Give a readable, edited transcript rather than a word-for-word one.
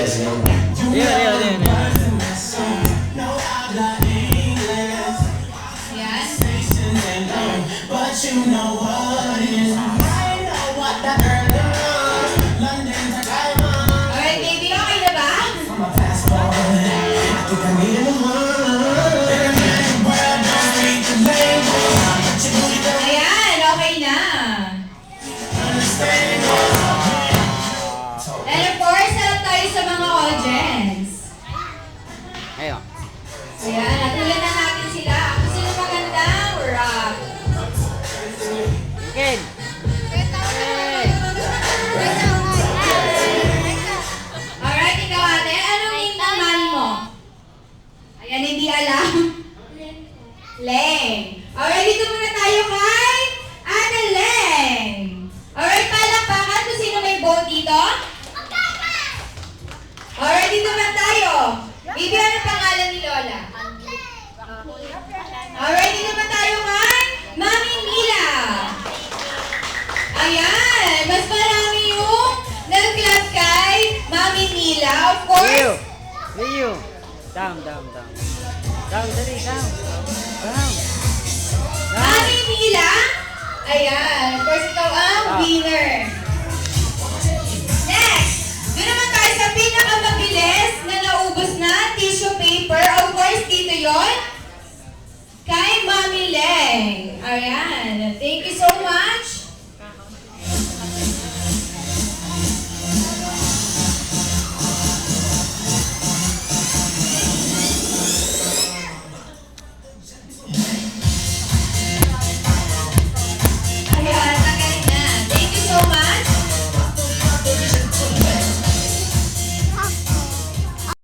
Ayan. Alright, baby, okay na ba? Ayan, okay na. And of course, sarap tayo sa mga audience. Ayo. Ayan, natulan na natin sila. Kung sino maganda, rock. Ken. Alright, ikaw ate, anong name ng mami mo? Ayan, hindi alam. Leng. Alright, dito muna tayo kay Ate Leng. Alright, palakpakan kung sino may vote dito. Alright, dito na tayo. Bibi, ano pangalan ni Lola? Alright, dito na tayo kay Mami Mila. Ayan, mas marami yung nag-clap kay Mami Mila. Of course, Leo. Down. Down, dali, down. Mami Mila. Ayan, of course, ikaw ang winner. Next, doon naman tayo sa pinakamabilis na naubos na tissue paper. Of course, dito yon kay Mami Leng. Ayan, thank you so much.